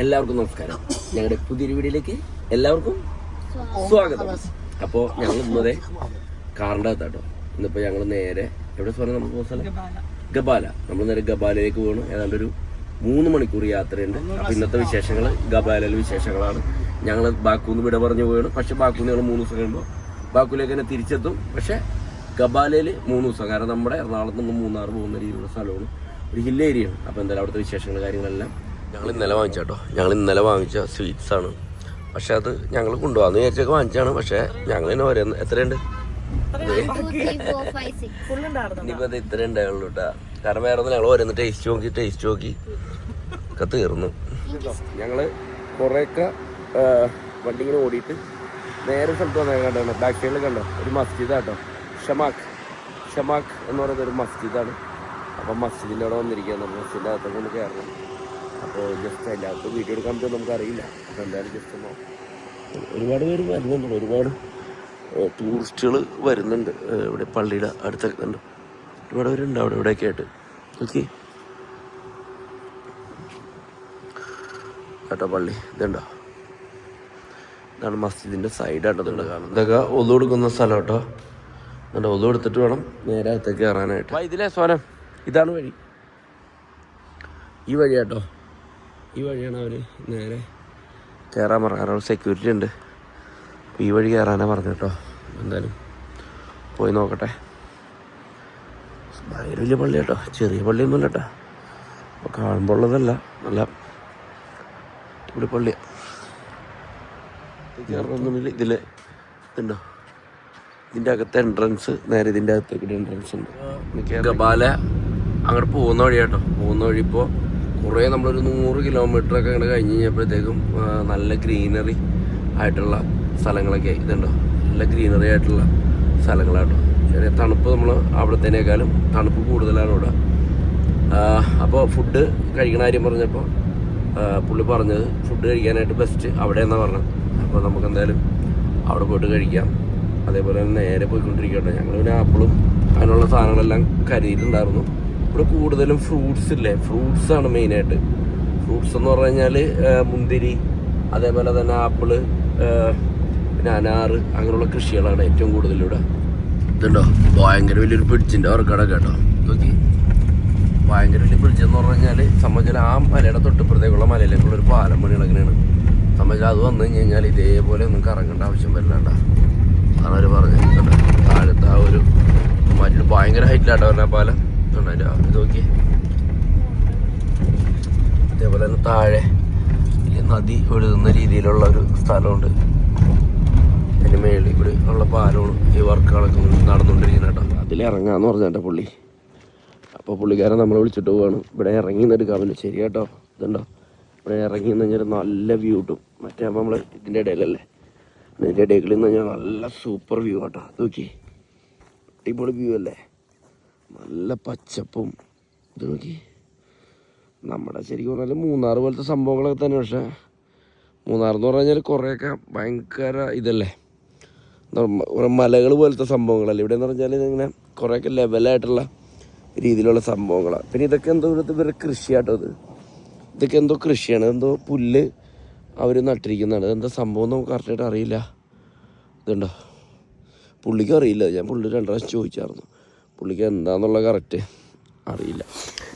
എല്ലാവർക്കും നമസ്കാരം. ഞങ്ങളുടെ പുതിയൊരു വീഡിയോയിലേക്ക് എല്ലാവർക്കും സ്വാഗതം. അപ്പോൾ ഞങ്ങൾ ഇന്നതെ കാറിൻ്റെ അകത്താട്ടോ. ഇന്നിപ്പോൾ ഞങ്ങൾ നേരെ എവിടെ സ്ഥലം നമുക്ക് പോകുന്ന സ്ഥലം ഗബാല. നമ്മൾ നേരെ ഗബാലയിലേക്ക് പോകണം. ഏതാണ്ട് ഒരു 3 മണിക്കൂർ യാത്രയുണ്ട്. അപ്പോൾ ഇന്നത്തെ വിശേഷങ്ങൾ ഗബാലയിലെ വിശേഷങ്ങളാണ്. ഞങ്ങൾ ബാക്കൂന്ന് വിട പറഞ്ഞു പോവുകയാണ്. പക്ഷേ ബാക്കൂന്ന് ഞങ്ങൾ 3 ദിവസം കഴിയുമ്പോൾ ബാക്കൂലേക്ക് തന്നെ തിരിച്ചെത്തും. പക്ഷേ ഗബാലയിൽ 3 ദിവസം, കാരണം നമ്മുടെ എറണാകുളത്ത് നിന്ന് മൂന്നാർ പോകുന്ന രീതിയിലുള്ള സ്ഥലമാണ്, ഒരു ഹിൽ ഏരിയയാണ്. അപ്പോൾ എന്തായാലും അവിടുത്തെ വിശേഷങ്ങൾ കാര്യങ്ങളെല്ലാം ഞങ്ങൾ ഇന്നലെ വാങ്ങിച്ചാട്ടോ. ഞങ്ങൾ ഇന്നലെ വാങ്ങിച്ച സ്വീറ്റ്സാണ്. പക്ഷെ അത് ഞങ്ങൾ കൊണ്ടുപോകാമെന്ന് വിചാരിച്ചൊക്കെ വാങ്ങിച്ചാണ്. പക്ഷേ ഞങ്ങൾ തന്നെ പറയുന്നത് എത്രയുണ്ട്, ഇനിയിപ്പോൾ അത് ഇത്ര ഉണ്ടായുള്ളൂ കേട്ടോ. കാരണം വേറെ ഒന്നും ഞങ്ങൾ ഓരോന്ന് ടേസ്റ്റ് നോക്കി ഒക്കെ തീർന്നു. ഞങ്ങൾ കുറേയൊക്കെ വണ്ടി ഇങ്ങനെ ഓടിയിട്ട് നേരെ സ്ഥലത്ത് വന്നാൽ കണ്ടാണ്. ബാക്ക് സൈഡിൽ കണ്ടോ ഒരു മസ്ജിദാട്ടോ, ഷമാക്ക് എന്ന് പറയുന്ന ഒരു മസ്ജിദാണ്. അപ്പം മസ്ജിദിൻ്റെ അവിടെ വന്നിരിക്കുകയാണ്. മസ്ജിദിൻ്റെ അകത്തൊക്കെ ഒന്ന് കയറണം. അപ്പോൾ ജസ്റ്റ് അതിനകത്ത് വീഡിയോ എടുക്കാൻ പറ്റുമോ നമുക്കറിയില്ല. അപ്പോൾ എന്തായാലും ജസ്റ്റ് ഒന്ന് ഒരുപാട് പേര് വരുന്നുണ്ട്, ഒരുപാട് ടൂറിസ്റ്റുകൾ വരുന്നുണ്ട്. ഇവിടെ പള്ളിയുടെ അടുത്തൊക്കെ ഉണ്ട്, ഒരുപാട് പേരുണ്ട് അവിടെ ഇവിടെയൊക്കെ ആയിട്ട്. ഓക്കെ കേട്ടോ, പള്ളി ഇതുണ്ടോ, ഇതാണ് മസ്ജിദിൻ്റെ സൈഡായിട്ടോ ഇതുണ്ട് കാണുന്നത്. ഇതൊക്കെ ഒതു കൊടുക്കുന്ന സ്ഥലം കേട്ടോ. എന്നിട്ട് ഒതു എടുത്തിട്ട് വേണം നേരെ അകത്തേക്ക് കയറാനായിട്ട്. ഇതിലെ സോനം ഇതാണ് വഴി, ഈ വഴി കേട്ടോ. ഈ വഴിയാണ് അവർ നേരെ കയറാൻ പറഞ്ഞത്. കാരണം സെക്യൂരിറ്റി ഉണ്ട്. അപ്പോൾ ഈ വഴി കയറാനാണ് പറഞ്ഞു കേട്ടോ. എന്തായാലും പോയി നോക്കട്ടെ. ഭയങ്കര വലിയ പള്ളി കേട്ടോ, ചെറിയ പള്ളിയൊന്നുമില്ല കേട്ടോ. അപ്പോൾ കാണുമ്പോൾ ഉള്ളതല്ല, നല്ല ഇവിടെ പള്ളിയാണ്. കയറണമെന്നുണ്ടെങ്കിൽ ഇതിൽ ഇതുണ്ടോ, ഇതിൻ്റെ അകത്തെ എൻട്രൻസ്, നേരെ ഇതിൻ്റെ അകത്തേക്ക് എൻട്രൻസ് ഉണ്ട്. ഗബാല അങ്ങോട്ട് പോകുന്ന വഴി കേട്ടോ. പോകുന്ന വഴി ഇപ്പോൾ കുറേ നമ്മളൊരു 100 കിലോമീറ്ററൊക്കെ അങ്ങോട്ട് കഴിഞ്ഞ് കഴിഞ്ഞപ്പോഴത്തേക്കും നല്ല ഗ്രീനറി ആയിട്ടുള്ള സ്ഥലങ്ങളൊക്കെ ഇതുണ്ടോ, നല്ല ഗ്രീനറി ആയിട്ടുള്ള സ്ഥലങ്ങളാട്ടോ. ചെറിയ തണുപ്പ്, നമ്മൾ അവിടത്തേനേക്കാളും തണുപ്പ് കൂടുതലാണ് ഇവിടെ. അപ്പോൾ ഫുഡ് കഴിക്കണ കാര്യം പറഞ്ഞപ്പോൾ പുള്ളി പറഞ്ഞത് ഫുഡ് കഴിക്കാനായിട്ട് ബെസ്റ്റ് അവിടെയെന്നാണ് പറഞ്ഞത്. അപ്പോൾ നമുക്ക് എന്തായാലും അവിടെ പോയിട്ട് കഴിക്കാം. അതേപോലെ തന്നെ നേരെ പോയിക്കൊണ്ടിരിക്കട്ടെ. ഞങ്ങൾ പിന്നെ ആപ്പിളും അതിനുള്ള സാധനങ്ങളെല്ലാം കരുതിയിട്ടുണ്ടായിരുന്നു. ഇവിടെ കൂടുതലും ഫ്രൂട്ട്സ് ഇല്ലേ, ഫ്രൂട്ട്സാണ് മെയിനായിട്ട്. ഫ്രൂട്ട്സ് എന്ന് പറഞ്ഞു കഴിഞ്ഞാൽ മുന്തിരി, അതേപോലെ തന്നെ ആപ്പിള്, പിന്നെ അനാറ്, അങ്ങനെയുള്ള കൃഷികളാണ് ഏറ്റവും കൂടുതൽ ഇവിടെ. ഇതുണ്ടോ ഭയങ്കര വലിയൊരു ബ്രിഡ്ജിൻ്റെ വർക്കടൊക്കെ കേട്ടോ. നോക്കി, ഭയങ്കര വലിയ ബ്രിഡ്ജ് എന്ന് പറഞ്ഞു കഴിഞ്ഞാൽ സംബന്ധിച്ചാൽ ആ മലയുടെ തൊട്ടിപ്പുറത്തേക്കുള്ള മലയിലേക്കുള്ള ഒരു പാലം പണി കിടക്കണേണ്. സംബന്ധിച്ചാൽ അത് വന്നു കഴിഞ്ഞ് കഴിഞ്ഞാൽ ഇതേപോലെ ഒന്നും കറങ്ങേണ്ട ആവശ്യം വരില്ലാണ്ട. അതാണ് അവർ പറഞ്ഞത്. താഴത്തെ ആ ഒരു മറ്റൊരു ഭയങ്കര ഹൈറ്റിലാട്ടോ പറഞ്ഞ പാലം. അതിൻ്റെ ഇത് നോക്കി, അതേപോലെ തന്നെ താഴെ നദി ഒഴുകുന്ന രീതിയിലുള്ള ഒരു സ്ഥലമുണ്ട്. അതിന് മേളിൽ ഇവിടെ ഉള്ള പാലമാണ് ഈ വർക്കുകളൊക്കെ നടന്നുകൊണ്ടിരിക്കുന്നത് കേട്ടോ. അതിലിറങ്ങാന്ന് പറഞ്ഞേട്ടോ പുള്ളി. അപ്പോൾ പുള്ളിക്കാരൻ നമ്മളെ വിളിച്ചിട്ട് പോവാണ്. ഇവിടെ ഇറങ്ങി എടുക്കാൻ പറ്റും. ശരി കേട്ടോ, ഇതുണ്ടോ ഇവിടെ ഇറങ്ങി എന്ന് കഴിഞ്ഞാൽ നല്ല വ്യൂ കിട്ടും. മറ്റേ അപ്പോൾ നമ്മൾ ഇതിൻ്റെ ഇടയിലല്ലേ, ഇതിൻ്റെ ഇടയിൽ നിന്ന് കഴിഞ്ഞാൽ നല്ല സൂപ്പർ വ്യൂ കേട്ടോ. നോക്കി, അടിപൊളി വ്യൂ അല്ലേ, നല്ല പച്ചപ്പും. ഇത് നോക്കി, നമ്മുടെ ശരിക്കും പറഞ്ഞാൽ മൂന്നാർ പോലത്തെ സംഭവങ്ങളൊക്കെ തന്നെ. പക്ഷേ മൂന്നാർ എന്ന് പറഞ്ഞു കഴിഞ്ഞാൽ കുറേയൊക്കെ ഭയങ്കര ഇതല്ലേ, മലകൾ പോലത്തെ സംഭവങ്ങളല്ലേ. ഇവിടെ എന്ന് പറഞ്ഞാൽ ഇങ്ങനെ കുറേയൊക്കെ ലെവലായിട്ടുള്ള രീതിയിലുള്ള സംഭവങ്ങളാണ്. പിന്നെ ഇതൊക്കെ എന്തോ ഇവരുടെ കൃഷിയാട്ടോ. ഇതൊക്കെ എന്തോ കൃഷിയാണ്, എന്തോ പുല്ല് അവർ നട്ടിരിക്കുന്നതാണ്. ഇതെന്താ സംഭവം നമുക്ക് കറക്റ്റായിട്ട് അറിയില്ല. ഇതുണ്ടോ, പുള്ളിക്കും അറിയില്ല. ഞാൻ പുള്ളി 2 പ്രാവശ്യം ചോദിച്ചായിരുന്നു, പുള്ളിക്ക് എന്താണെന്നുള്ള കറക്റ്റ് അറിയില്ല.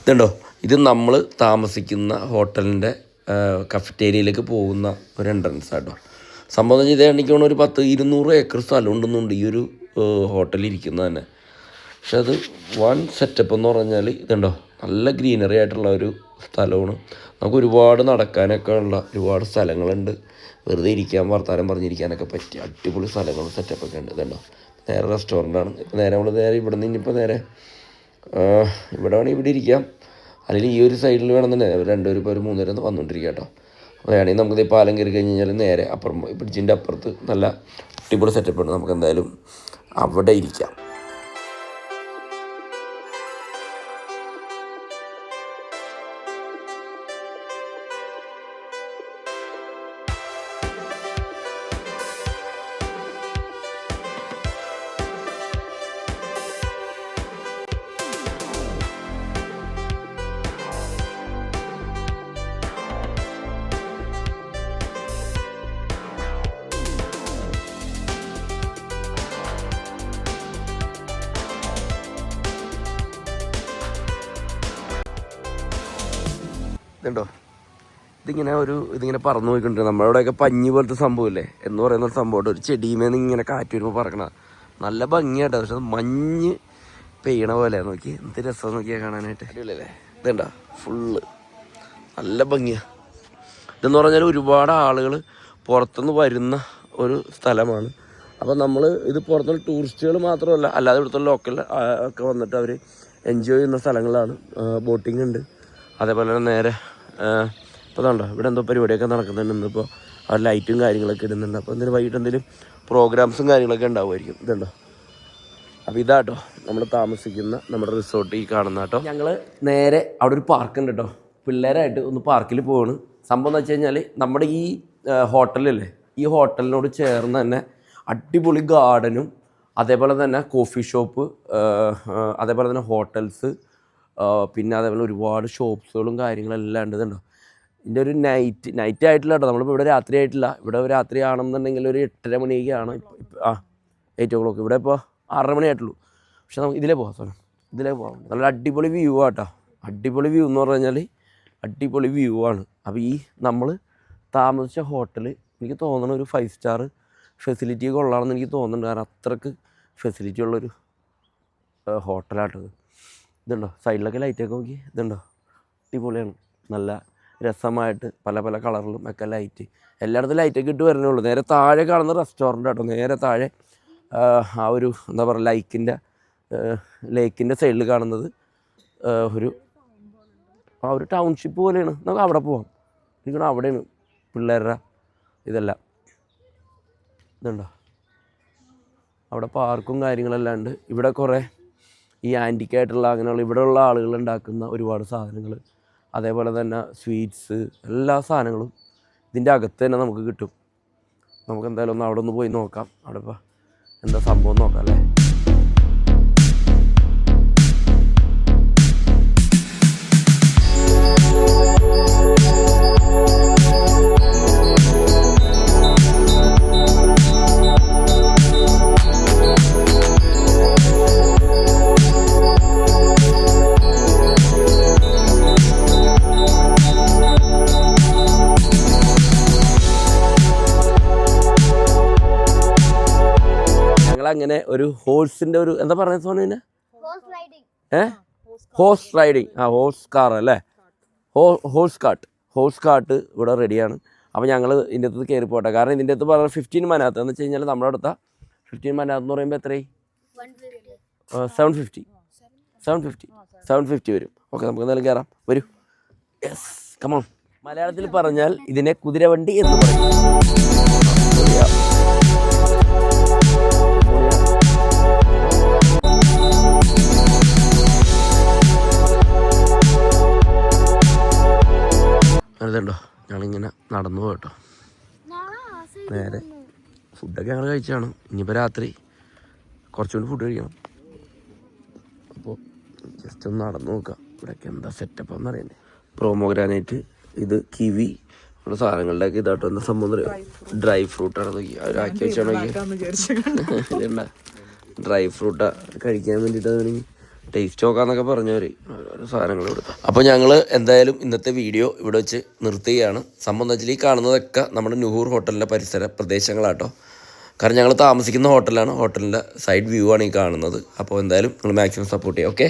ഇതുണ്ടോ, ഇത് നമ്മൾ താമസിക്കുന്ന ഹോട്ടലിൻ്റെ കഫറ്റേരിയയിലേക്ക് പോകുന്ന ഒരു എൻട്രൻസ് ആട്ടോ. സംഭവം എന്ന് വെച്ചാൽ എനിക്ക് തോന്നുന്നു ഒരു 10-200 ഏക്കർ സ്ഥലം ഉണ്ടെന്നുണ്ട് ഈ ഒരു ഹോട്ടലിൽ ഇരിക്കുന്നത് തന്നെ. പക്ഷെ അത് വൺ സെറ്റപ്പ് എന്ന് പറഞ്ഞാൽ ഇതുണ്ടോ, നല്ല ഗ്രീനറി ആയിട്ടുള്ള ഒരു സ്ഥലമാണ്. നമുക്ക് ഒരുപാട് നടക്കാനൊക്കെ ഉള്ള ഒരുപാട് സ്ഥലങ്ങളുണ്ട്. വെറുതെ ഇരിക്കാൻ, വർത്താനം പറഞ്ഞിരിക്കാനൊക്കെ പറ്റിയ അടിപൊളി സ്ഥലങ്ങളും സെറ്റപ്പൊക്കെ ഉണ്ട്. ഇതുണ്ടോ, നേരെ റെസ്റ്റോറൻ്റാണ്. ഇപ്പോൾ നേരെ നമ്മൾ നേരെ ഇവിടെ നിന്ന് ഇനിയിപ്പോൾ നേരെ ഇവിടെ വേണമെങ്കിൽ ഇവിടെ ഇരിക്കാം, അല്ലെങ്കിൽ ഈ ഒരു സൈഡിൽ വേണമെന്നുണ്ടെങ്കിൽ 2 പേര് ഇപ്പോൾ ഒരു 3 പേര് വന്നുകൊണ്ടിരിക്കുക കേട്ടോ. അപ്പോൾ വേണമെങ്കിൽ നമുക്ക് ഈ പാലം കയറി കഴിഞ്ഞ് കഴിഞ്ഞാൽ നേരെ അപ്പുറം ബ്രിഡ്ജിൻ്റെ അപ്പുറത്ത് നല്ല അടിപൊളി സെറ്റപ്പുണ്ട്. നമുക്ക് എന്തായാലും അവിടെ ഇരിക്കാം. ഇതുണ്ടോ, ഇതിങ്ങനെ പറന്നു പോയിക്കൊണ്ടിരുന്നത്. നമ്മളവിടെയൊക്കെ പഞ്ഞി പോലത്തെ സംഭവമില്ലേ എന്ന് പറയുന്ന ഒരു സംഭവമുണ്ട്. ഒരു ചെടിയുമേന്ന് ഇങ്ങനെ കാറ്റ് വരുമ്പോൾ പറക്കണ നല്ല ഭംഗിയായിട്ടോ. പക്ഷെ മഞ്ഞ് പെയ്യണ പോലെ നോക്കി എന്ത് രസം നോക്കിയാൽ കാണാനായിട്ട്. അടിപൊളിയല്ലേ? ഇതുണ്ടോ ഫുള്ള് നല്ല ഭംഗിയാണ്. ഇതെന്ന് പറഞ്ഞാൽ ഒരുപാട് ആളുകൾ പുറത്തുനിന്ന് വരുന്ന ഒരു സ്ഥലമാണ്. അപ്പോൾ നമ്മൾ ഇത് പുറത്തുള്ള ടൂറിസ്റ്റുകൾ മാത്രമല്ല, അല്ലാതെ ഇവിടുത്തെ ലോക്കൽ ഒക്കെ വന്നിട്ട് അവർ എൻജോയ് ചെയ്യുന്ന സ്ഥലങ്ങളാണ്. ബോട്ടിംഗ് ഉണ്ട്, അതേപോലെ തന്നെ നേരെ ഇപ്പോൾ ഇതുണ്ടോ ഇവിടെ എന്തോ പരിപാടിയൊക്കെ നടക്കുന്നുണ്ട്. ഇന്നിപ്പോൾ ആ ലൈറ്റും കാര്യങ്ങളൊക്കെ ഇടുന്നുണ്ട്. അപ്പോൾ എന്തെങ്കിലും വൈകിട്ട് എന്തെങ്കിലും പ്രോഗ്രാംസും കാര്യങ്ങളൊക്കെ ഉണ്ടാവുമായിരിക്കും. ഇതുണ്ടോ, അപ്പോൾ ഇതാട്ടോ നമ്മൾ താമസിക്കുന്ന നമ്മുടെ റിസോർട്ട് ഈ കാണുന്ന കേട്ടോ. ഞങ്ങൾ നേരെ അവിടെ ഒരു പാർക്കുണ്ട് കേട്ടോ, പിള്ളേരായിട്ട് ഒന്ന് പാർക്കിൽ പോവാണ്. സംഭവം എന്ന് വെച്ച് കഴിഞ്ഞാൽ നമ്മുടെ ഈ ഹോട്ടലില്ലേ, ഈ ഹോട്ടലിനോട് ചേർന്ന് തന്നെ അടിപൊളി ഗാർഡനും അതേപോലെ തന്നെ കോഫി ഷോപ്പ്, അതേപോലെ തന്നെ ഹോട്ടൽസ്, പിന്നെ അതേപോലെ ഒരുപാട് ഷോപ്സുകളും കാര്യങ്ങളെല്ലാം ഉണ്ട്. ഇതുണ്ടോ ഇതിൻ്റെ ഒരു നൈറ്റ് ആയിട്ടില്ല കേട്ടോ, നമ്മളിപ്പോൾ ഇവിടെ രാത്രി ആയിട്ടില്ല. ഇവിടെ രാത്രി ആണെന്നുണ്ടെങ്കിൽ ഒരു 8:30 മണിയൊക്കെയാണ്. 8 o'clock. ഇവിടെ ഇപ്പോൾ 6:30 മണിയായിട്ടുള്ളൂ. പക്ഷെ നമുക്ക് ഇതിലേ പോകാം, ഇതിലേ പോകാം. നല്ല അടിപൊളി വ്യൂ ആട്ടോ. അടിപൊളി വ്യൂ എന്ന് പറഞ്ഞു കഴിഞ്ഞാൽ അടിപൊളി വ്യൂ ആണ്. അപ്പോൾ ഈ നമ്മൾ താമസിച്ച ഹോട്ടൽ എനിക്ക് തോന്നുന്ന ഒരു 5 സ്റ്റാർ ഫെസിലിറ്റി കൊള്ളാമെന്ന് എനിക്ക് തോന്നുന്നുണ്ട്. കാരണം അത്രക്ക് ഫെസിലിറ്റി ഉള്ളൊരു ഹോട്ടലാട്ടത്. ഇതുണ്ടോ സൈഡിലൊക്കെ ലൈറ്റൊക്കെ നോക്കി, ഇതുണ്ടോ അടിപൊളിയാണ്. നല്ല രസമായിട്ട് പല പല കളറിലും ഒക്കെ ലൈറ്റ്, എല്ലായിടത്തും ലൈറ്റൊക്കെ ഇട്ട് വരുന്നേ ഉള്ളൂ. നേരെ താഴെ കാണുന്ന റെസ്റ്റോറൻ്റ് ആട്ടോ. നേരെ താഴെ ആ ഒരു എന്താ പറയുക ലേക്കിൻ്റെ സൈഡിൽ കാണുന്നത് ഒരു ടൗൺഷിപ്പ് പോലെയാണ്. നമുക്ക് അവിടെ പോവാം. എനിക്കാണ് അവിടെയാണ് പിള്ളേരുടെ ഇതെല്ലാം. ഇതുണ്ടോ അവിടെ പാർക്കും കാര്യങ്ങളെല്ലാം ഉണ്ട്. ഇവിടെ കുറേ ഈ ആൻറ്റിക്കായിട്ടുള്ള അങ്ങനെയുള്ള ഇവിടെയുള്ള ആളുകൾ ഉണ്ടാക്കുന്ന ഒരുപാട് സാധനങ്ങൾ, അതേപോലെ തന്നെ സ്വീറ്റ്സ്, എല്ലാ സാധനങ്ങളും ഇതിൻ്റെ അകത്ത് തന്നെ നമുക്ക് കിട്ടും. നമുക്ക് എന്തായാലും ഒന്ന് അവിടെ ഒന്ന് പോയി നോക്കാം. അവിടെ ഇപ്പോൾ എന്താ സംഭവം നോക്കാം അല്ലേ. അങ്ങനെ ഒരു ഹോഴ്സിൻ്റെ ഒരു എന്താ പറയുക സോനുവിന്, ഹോഴ്സ് റൈഡിങ്, ഹോഴ്സ് കാർ അല്ലേ, ഹോഴ്സ് കാട്ട് ഇവിടെ റെഡിയാണ്. അപ്പോൾ ഞങ്ങൾ ഇതിൻ്റെ അകത്ത് കയറി പോട്ടെ. കാരണം ഇതിൻ്റെ അകത്ത് പറഞ്ഞാൽ 15 മനകത്ത് എന്ന് വെച്ച് കഴിഞ്ഞാൽ നമ്മുടെ അടുത്ത 15 മനകത്ത് എന്ന് പറയുമ്പോൾ എത്രയായി? 750 വരും. ഓക്കെ, നമുക്ക് എന്തായാലും കയറാം. വരൂ. Yes, come on. മലയാളത്തിൽ പറഞ്ഞാൽ ഇതിനെ കുതിരവണ്ടി എന്ന് പറയും. അതുണ്ടോ ഞങ്ങളിങ്ങനെ നടന്നു പോകട്ടോ. നേരെ ഫുഡൊക്കെ ഞങ്ങൾ കഴിച്ചാണ്. ഇനിയിപ്പോൾ രാത്രി കുറച്ചുകൂടി ഫുഡ് കഴിക്കണം. അപ്പോൾ ജസ്റ്റ് ഒന്ന് നടന്നു നോക്കാം ഇവിടെയൊക്കെ എന്താ സെറ്റപ്പാന്ന് അറിയുന്നത്. പ്രോമോഗ്രാനൈറ്റ്, ഇത് കിവി, നമ്മുടെ സാധനങ്ങളുടെയൊക്കെ ഇതാട്ടോ. എന്താ സംഭവം ഡ്രൈ ഫ്രൂട്ടാണ്. നോക്കി അവരാക്കി വെച്ചാണ്. ഇതുണ്ട ഡ്രൈ ഫ്രൂട്ടാ കഴിക്കാൻ വേണ്ടിയിട്ട് ടേസ്റ്റ് നോക്കാന്നൊക്കെ പറഞ്ഞവർ ഓരോ സാധനങ്ങൾ കൊടുത്തു. അപ്പോൾ ഞങ്ങൾ എന്തായാലും ഇന്നത്തെ വീഡിയോ ഇവിടെ വെച്ച് നിർത്തുകയാണ്. സംഭവം വെച്ചാൽ ഈ കാണുന്നതൊക്കെ നമ്മുടെ നുഹൂർ ഹോട്ടലിൻ്റെ പരിസര പ്രദേശങ്ങളാട്ടോ. കാരണം ഞങ്ങൾ താമസിക്കുന്ന ഹോട്ടലാണ്. ഹോട്ടലിൻ്റെ സൈഡ് വ്യൂ ആണ് ഈ കാണുന്നത്. അപ്പോൾ എന്തായാലും നിങ്ങൾ മാക്സിമം സപ്പോർട്ട് ചെയ്യുക. ഓക്കെ.